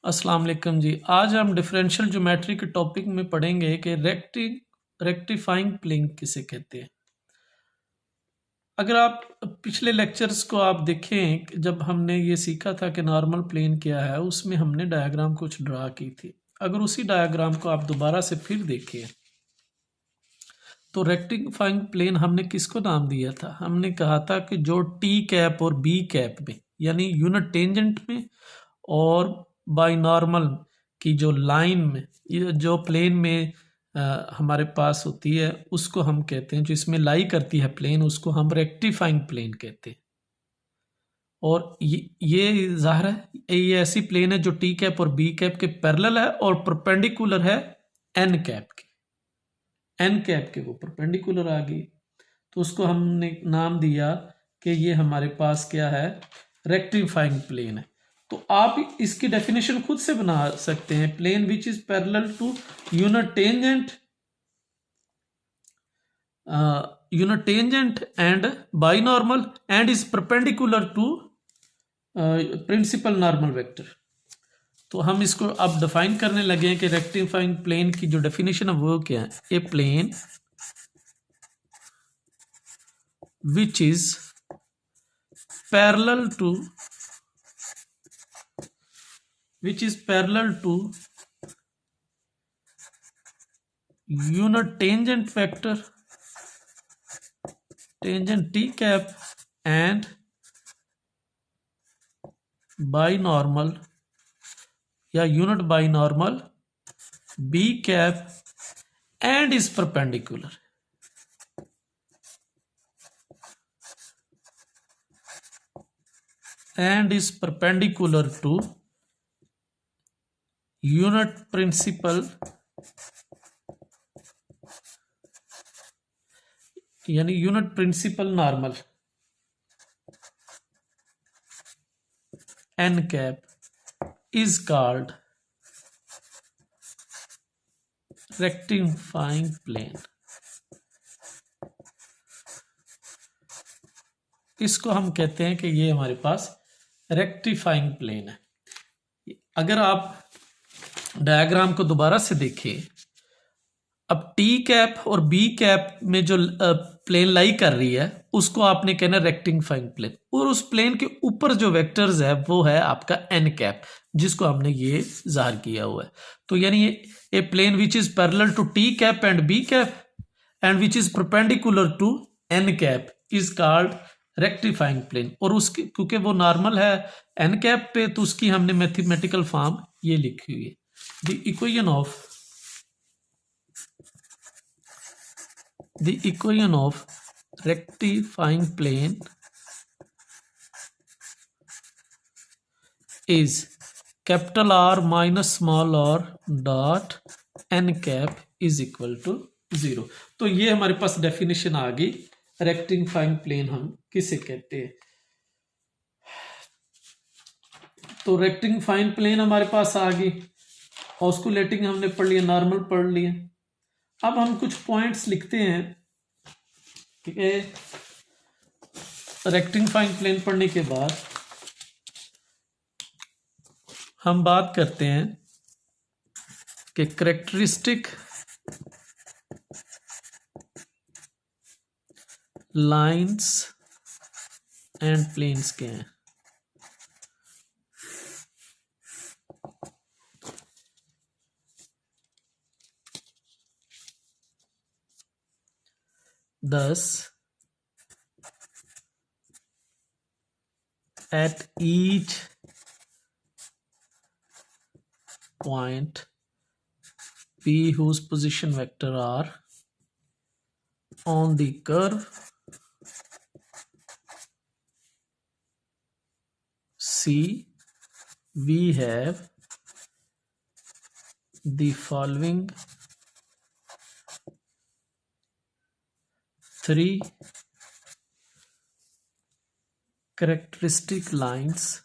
अस्सलाम वालेकुम जी। आज हम डिफरेंशियल ज्योमेट्री के टॉपिक में पढ़ेंगे कि रेक्टिफाइंग प्लेन किसे कहते हैं। अगर आप पिछले लेक्चर्स को आप देखें कि जब हमने ये सीखा था कि नॉर्मल प्लेन क्या है, उसमें हमने डायग्राम कुछ ड्रा की थी। अगर उसी डायग्राम को आप दोबारा से फिर देखें तो रेक्टिफाइंग प्लेन हमने किसको नाम दिया था? हमने कहा था कि जो टी कैप और बी कैप में यानी यूनिट टेंजेंट में और बाइनॉर्मल की जो लाइन में ये जो प्लेन में हमारे पास होती है उसको हम कहते हैं, जो इसमें लाई करती है प्लेन उसको हम रेक्टिफाइंग प्लेन कहते हैं। और ये जाहिर है ये ऐसी प्लेन है जो टी कैप और बी कैप के पैरेलल है और परपेंडिकुलर है एन कैप के। एन कैप के वो परपेंडिकुलर आ गई, तो उसको हमने नाम दिया कि ये हमारे पास क्या है, रेक्टिफाइंग प्लेन है। तो आप इसकी डेफिनेशन खुद से बना सकते हैं। Plane which is parallel to unit tangent and binormal and is perpendicular to principal normal vector. तो हम इसको अब डिफाइन करने लगे हैं कि रेक्टिफाइंग प्लेन की जो डेफिनेशन है वो क्या है। A plane which is parallel to unit tangent vector tangent t cap and binormal या unit binormal b cap and is perpendicular to unit principal यानी unit principal normal N cap is called rectifying plane. इसको हम कहते हैं कि ये हमारे पास rectifying plane है। अगर आप डायग्राम को दोबारा से देखें, अब टी कैप और बी कैप में जो प्लेन लाई कर रही है उसको आपने कहना रेक्टिफाइंग प्लेन, और उस प्लेन के ऊपर जो वेक्टर्स है वो है आपका एन कैप, जिसको हमने ये जाहिर किया हुआ है। तो यानी a plane which is parallel to T cap and B cap and which is perpendicular to N cap is called rectifying plane. और उसकी क्योंकि वो नॉर्मल है एन कैप पे तो उसकी हमने मैथमेटिकल फॉर्म ये लिखी हुई है, the equation of rectifying plane is capital R minus small r dot n cap is equal to 0। तो ये हमारे पास डेफिनेशन आ गई रेक्टिफाइंग प्लेन हम किसे कहते हैं। तो रेक्टिफाइंग प्लेन हमारे पास आ गई, ऑस्कुलेटिंग हमने पढ़ लिया, नॉर्मल पढ़ लिया। अब हम कुछ पॉइंट्स लिखते हैं कि रेक्टिफाइंग प्लेन पढ़ने के बाद हम बात करते हैं कि करेक्टरिस्टिक लाइंस एंड प्लेन्स के हैं। Thus, at each point P whose position vector are on the curve C, we have the following three characteristic lines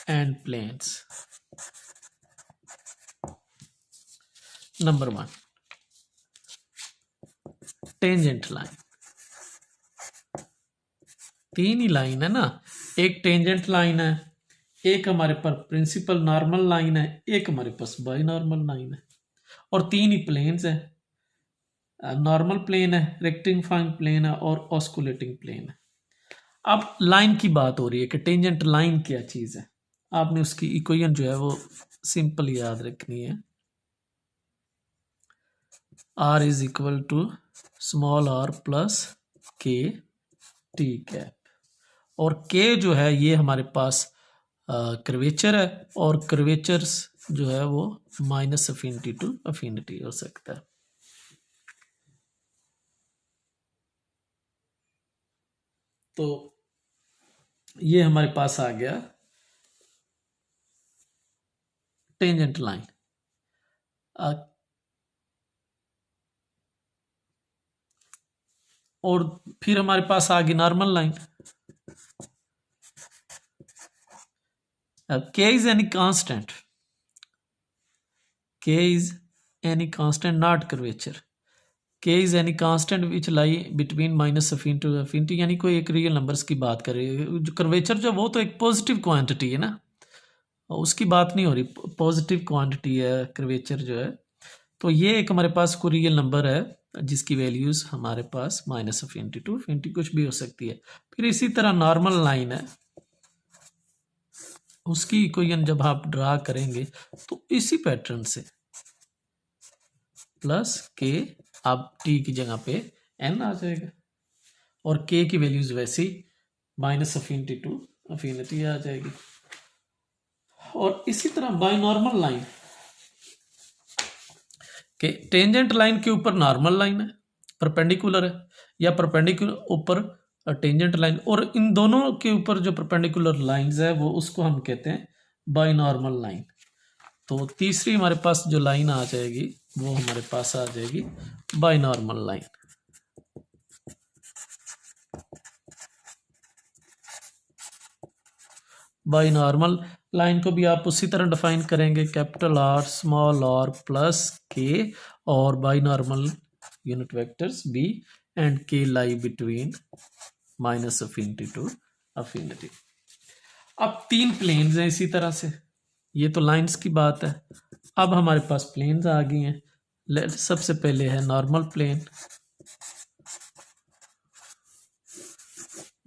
and planes। Number 1, tangent line, तीन ही लाइन है ना, एक टेंजेंट लाइन है, एक हमारे पास principal normal line है, एक हमारे पास बाई नॉर्मल लाइन है, और तीन ही प्लेन्स है, नॉर्मल प्लेन है, रेक्टिफाइंग प्लेन है और ऑस्कुलेटिंग प्लेन है। अब लाइन की बात हो रही है कि टेंजेंट लाइन क्या चीज है। आपने उसकी इक्वेशन जो है वो सिंपल याद रखनी है, r is equal to small r plus K T cap, और k जो है ये हमारे पास कर्वेचर है, और कर्वेचर्स जो है वो माइनस अफिनिटी टू अफिनिटी हो सकता है। तो ये हमारे पास आ गया टेंजेंट लाइन। और फिर हमारे पास आ गई normal line. K is any constant, K is any constant, not curvature. K is any constant which lie between minus affinity to affinity, यानी कोई एक रियल नंबर्स की बात कर रही है। जो कर्वेचर जो वो तो एक पॉजिटिव क्वांटिटी है ना, उसकी बात नहीं हो रही, पॉजिटिव क्वांटिटी है कर्वेचर जो है। तो ये एक हमारे पास कोई रियल नंबर है जिसकी वैल्यूज हमारे पास माइनस अफिनिटी टू अफिनिटी कुछ भी हो सकती है। फिर इसी तरह नॉर्मल लाइन है, उसकी इक्वेशन जब आप ड्रा करेंगे तो इसी पैटर्न से प्लस के, अब टी की जगह पे एन आ जाएगा, और के की वैल्यूज वैसी माइनस अफिनिटी टू अफिनिटी आ जाएगी। और इसी तरह बाय नॉर्मल लाइन के टेंजेंट लाइन के ऊपर नॉर्मल लाइन है, परपेंडिकुलर है, या परपेंडिकुलर ऊपर टेंजेंट लाइन, और इन दोनों के ऊपर जो परपेंडिकुलर लाइंस है वो उसको हम कहते हैं बाय नॉर्मल लाइन। तो तीसरी हमारे पास जो लाइन आ जाएगी वो हमारे पास आ जाएगी binormal line. Binormal line को भी आप उसी तरह डिफाइन करेंगे, capital R small R plus K, और binormal unit vectors B and K lie between minus infinity to infinity. अब तीन प्लेन्स हैं इसी तरह से, ये तो लाइंस की बात है। अब हमारे पास प्लेन्स आ गई हैं। सबसे पहले है नॉर्मल प्लेन।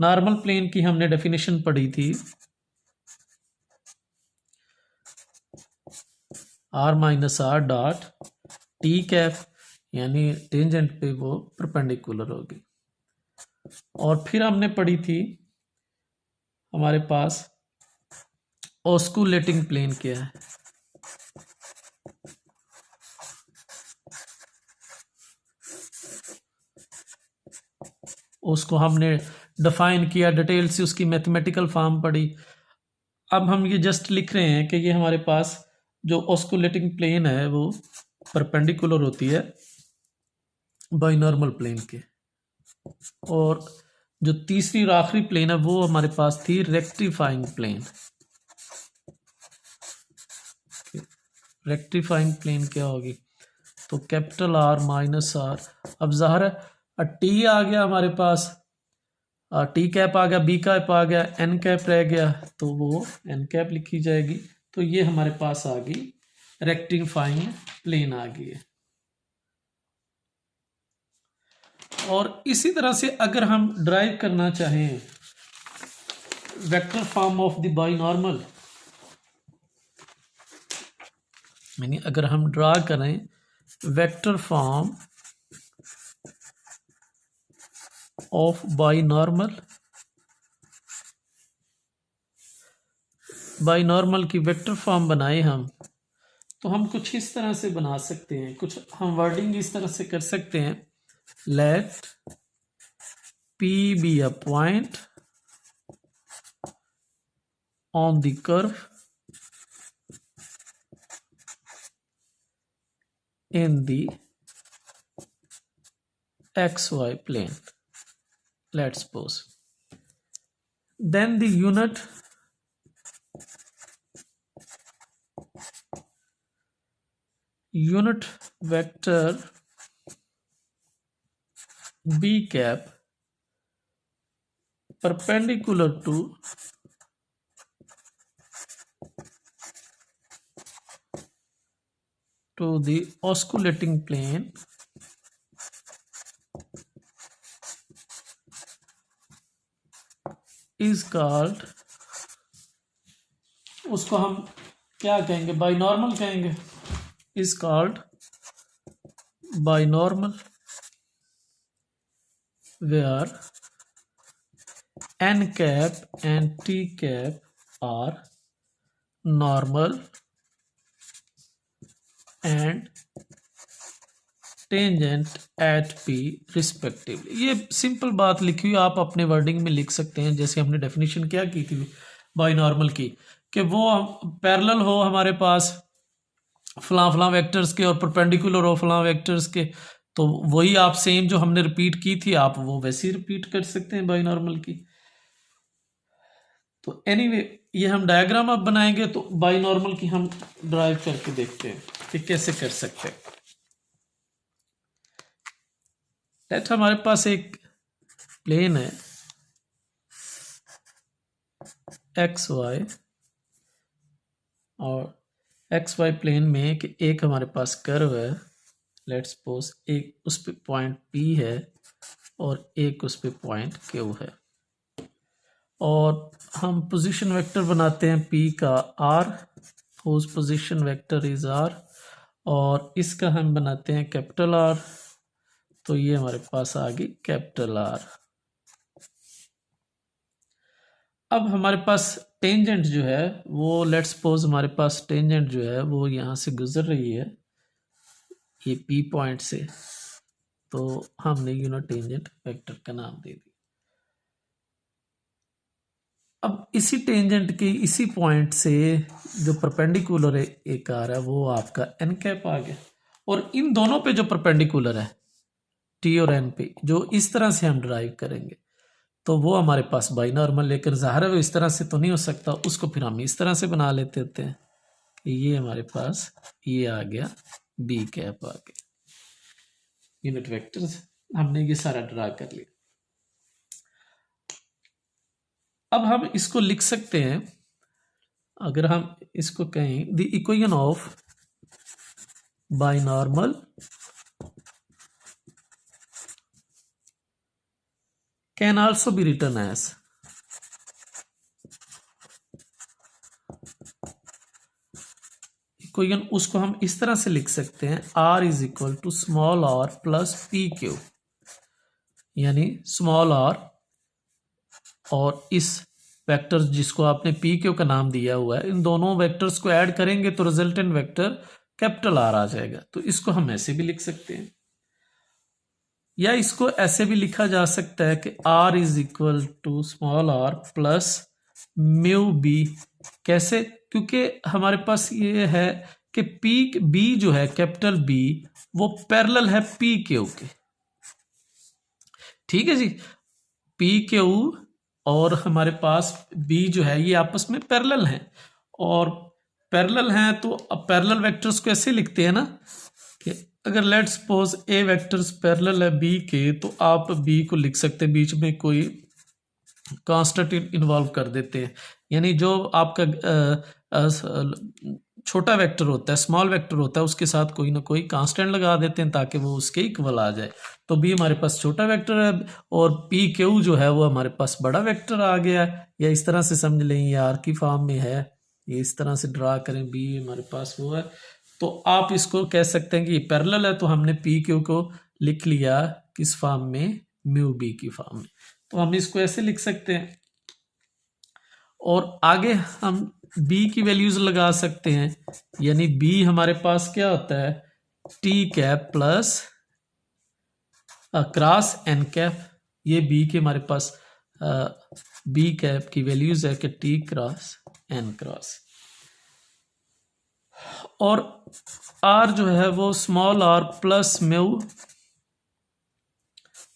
नॉर्मल प्लेन की हमने डेफिनेशन पढ़ी थी, R minus R dot T cap, यानी टेंजेंट पे वो परपेंडिकुलर होगी। और फिर हमने पढ़ी थी हमारे पास ऑस्कुलेटिंग प्लेन क्या है। उसको हमने डिफाइन किया डिटेल से, उसकी मैथमेटिकल फॉर्म पढ़ी। अब हम ये जस्ट लिख रहे हैं कि ये हमारे पास जो ऑस्कुलेटिंग प्लेन है वो परपेंडिकुलर होती है बाय नॉर्मल प्लेन के, और जो तीसरी और आखिरी प्लेन है वो हमारे पास थी रेक्टिफाइंग प्लेन। रेक्टिफाइंग प्लेन क्या होगी, तो कैपिटल आर माइनस आर, अब ज़ाहिर है टी आ गया हमारे पास, टी कैप आ गया, बी कैप आ गया, एन कैप रह गया, तो वो एन कैप लिखी जाएगी। तो ये हमारे पास आ गई रेक्टिफाइंग प्लेन आ गई है। और इसी तरह से अगर हम ड्राइव करना चाहें वेक्टर फॉर्म ऑफ द बाइनॉर्मल, यानी अगर हम ड्रा करें वेक्टर फॉर्म ऑफ बाइनॉर्मल, बाइनॉर्मल की वेक्टर फॉर्म बनाए हम, तो हम कुछ इस तरह से बना सकते हैं, कुछ हम वर्डिंग इस तरह से कर सकते हैं, late P be a point on the curve in the XY plane, let's suppose. Then the unit vector b cap perpendicular to the osculating plane is called, उसको हम क्या कहेंगे, बाइनॉर्मल कहेंगे, is called binormal, where n cap and t cap are normal and tangent at P respectively. ये simple बात लिखी हुई आप अपने वर्डिंग में लिख सकते हैं, जैसे हमने डेफिनेशन क्या की थी बाइनॉर्मल की, कि वो पैरेलल हो हमारे पास फलां फलां वेक्टर्स के और परपेंडिकुलर हो फलां वेक्टर्स के, तो वही आप सेम जो हमने रिपीट की थी आप वो वैसे ही रिपीट कर सकते हैं बाइनॉर्मल की। तो एनीवे ये हम डायग्राम अब बनाएंगे, तो बाइनॉर्मल की हम ड्राइव करके देखते हैं कि कैसे कर सकते हैं। लेट हमारे पास एक प्लेन है एक्स वाई, और एक्स वाई प्लेन में कि एक हमारे पास कर्व है, लेट्स सपोज एक उस पे पॉइंट P है और एक उस पे पॉइंट Q है, और हम पोजीशन वेक्टर बनाते हैं P का R, उस पोजीशन वेक्टर इज R, और इसका हम बनाते हैं कैपिटल R, तो ये हमारे पास आ गई कैपिटल R। अब हमारे पास टेंजेंट जो है वो लेट्स सपोज हमारे पास टेंजेंट जो है वो यहाँ से गुजर रही है ये P पॉइंट से, तो हमने यूनिट टेंजेंट वेक्टर का नाम दे दिया। अब इसी टेंजेंट के इसी पॉइंट से जो परपेंडिकुलर एक आ रहा है वो आपका एन कैप आ गया, और इन दोनों पे जो परपेंडिकुलर है टी और एन पे जो इस तरह से हम ड्राइव करेंगे तो वो हमारे पास बाइनॉर्मल, लेकिन ज़ाहिर है वो इस तरह से तो नहीं हो सकता, उसको फिर हम इस तरह से बना लेते होते हैं कि ये हमारे पास ये आ गया बी कैप आ गया, यूनिट वेक्टर्स हमने ये सारा ड्रा कर लिया। अब हम इसको लिख सकते हैं, अगर हम इसको कहें the equation of binormal can also be written as equation, उसको हम इस तरह से लिख सकते हैं R is equal to small r plus p q, यानी स्मॉल r और इस वेक्टर जिसको आपने पी क्यू का नाम दिया हुआ है, इन दोनों वेक्टर्स को ऐड करेंगे तो रिजल्टेंट वेक्टर कैपिटल R आ जाएगा। तो इसको हम ऐसे भी लिख सकते हैं, या इसको ऐसे भी लिखा जा सकता है कि R is equal to small r plus mu B. कैसे? क्योंकि हमारे पास ये है कि पी बी जो है कैपिटल बी वो पैरेलल है पी क्यू के, ठीक है जी। पी क्यू और हमारे पास बी जो है ये आपस में पैरेलल हैं, और पैरेलल हैं तो अब पैरेलल वेक्टर्स को ऐसे लिखते हैं ना कि अगर let's suppose A vectors parallel है बी के, तो आप बी को लिख सकते हैं बीच में कोई कांस्टेंट इन्वॉल्व कर देते हैं, यानी जो आपका छोटा वेक्टर होता है स्मॉल वेक्टर होता है उसके साथ कोई ना कोई कांस्टेंट लगा देते हैं ताकि वो उसके इक्वल आ जाए। तो बी हमारे पास छोटा वेक्टर है और पी क्यू जो है वो हमारे पास बड़ा वेक्टर आ गया है, या इस तरह से समझ लें ये आर की फॉर्म में है, ये इस तरह से ड्रा करें बी हमारे पास वो है, तो आप इसको कह सकते हैं कि ये पैरेलल है, तो हमने पी क्यू को लिख लिया किस फॉर्म में, म्यू बी की फॉर्म में, तो हम इसको ऐसे लिख सकते हैं। और आगे हम b की वैल्यूज लगा सकते हैं, यानी b हमारे पास क्या होता है T cap plus cross N cap, ये b के हमारे पास b कैप की वैल्यूज है कि टी क्रॉस एन क्रॉस, और r जो है वो स्मॉल r प्लस म्यू,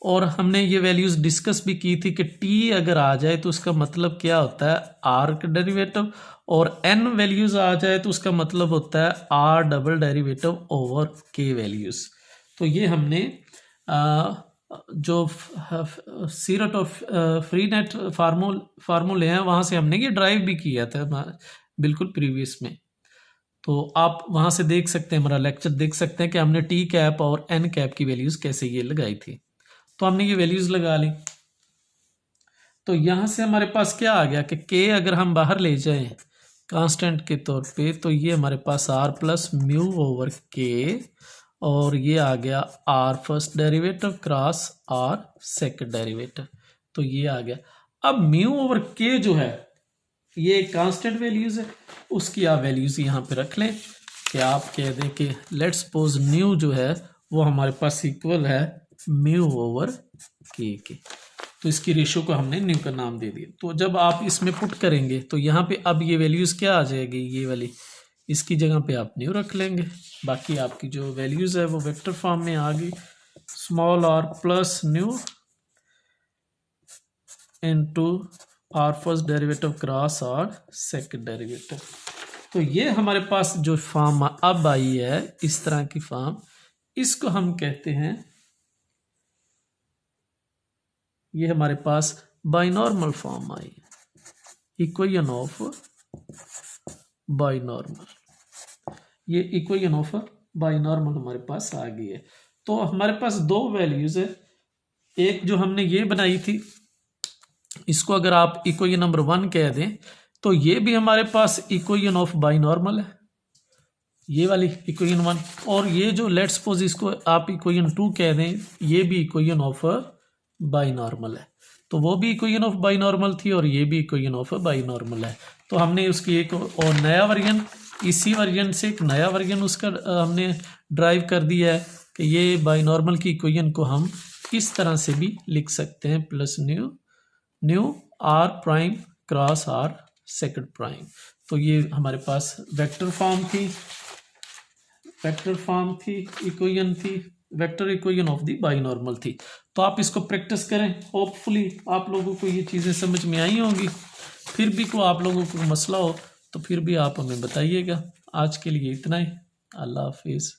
और हमने ये वैल्यूज डिस्कस भी की थी कि t अगर आ जाए तो उसका मतलब क्या होता है r का डेरिवेटिव, और n वैल्यूज आ जाए तो उसका मतलब होता है r double derivative over k values. तो ये हमने जो सीरट ऑफ फ्री नेट फार्मूले हैं वहाँ से हमने ये ड्राइव भी किया था बिल्कुल प्रीवियस में। तो आप वहाँ से देख सकते हैं, हमारा लेक्चर देख सकते हैं कि हमने टी कैप और एन कैप की वैल्यूज़ कैसे ये लगाई थी। तो हमने ये वैल्यूज़ लगा ली। तो यहाँ से हमारे पास क्या आ गया कि के अगर हम बाहर ले जाएं कांस्टेंट के तौर पे, तो ये हमारे पास R plus mu over K, और ये आ गया R first derivative cross R second derivative. तो ये आ गया। अब म्यू ओवर के जो है ये कांस्टेंट वैल्यूज है, उसकी आप वैल्यूज यहाँ पे रख लें कि आप कह दें कि लेट्स सपोज न्यू जो है वो हमारे पास इक्वल है म्यू ओवर के। तो इसकी रेशियो को हमने न्यू का नाम दे दिया। तो जब आप इसमें पुट करेंगे तो यहाँ पे अब ये वैल्यूज क्या आ जाएगी, ये वाली, इसकी जगह पे आप न्यू रख लेंगे। बाकी आपकी जो वैल्यूज है वो वेक्टर फॉर्म में आ गई, small R plus nu into R first derivative cross R second derivative. तो ये हमारे पास जो फॉर्म अब आई है इस तरह की फॉर्म, इसको हम कहते हैं, ये हमारे पास बाइनॉर्मल फॉर्म आई, इक्वेशन ऑफ बाइनॉर्मल। ये इक्वेशन ऑफ बाइनॉर्मल हमारे पास आ गई है। तो हमारे पास दो वैल्यूज है, एक जो हमने ये बनाई थी, इसको अगर आप इक्वेशन नंबर 1 कह दें तो ये भी हमारे पास इक्वेशन ऑफ बाइनॉर्मल है, ये वाली इक्वेशन 1। और ये जो लेट्स सपोज इसको आप इक्वेशन 2 कह दें, ये भी इक्वेशन ऑफ बाइनॉर्मल है। तो वो भी इक्वेशन ऑफ बाइनॉर्मल थी और ये भी इक्वेशन ऑफ बाइनॉर्मल है। तो हमने उसकी एक और नया वर्जन, इसी वर्जन से एक नया वर्जन उसका हमने ड्राइव कर दिया है कि ये बाइनॉर्मल की इक्वेशन को हम इस तरह से भी लिख सकते हैं, plus nu R prime cross R second prime. तो ये हमारे पास वेक्टर फॉर्म थी, इक्वेशन थी, vector equation of the binormal थी। तो आप इसको प्रैक्टिस करें, होपफुली आप लोगों को ये चीज़ें समझ में आई होंगी। फिर भी को आप लोगों को मसला हो तो फिर भी आप हमें बताइएगा। आज के लिए इतना ही, अल्लाह हाफिज़।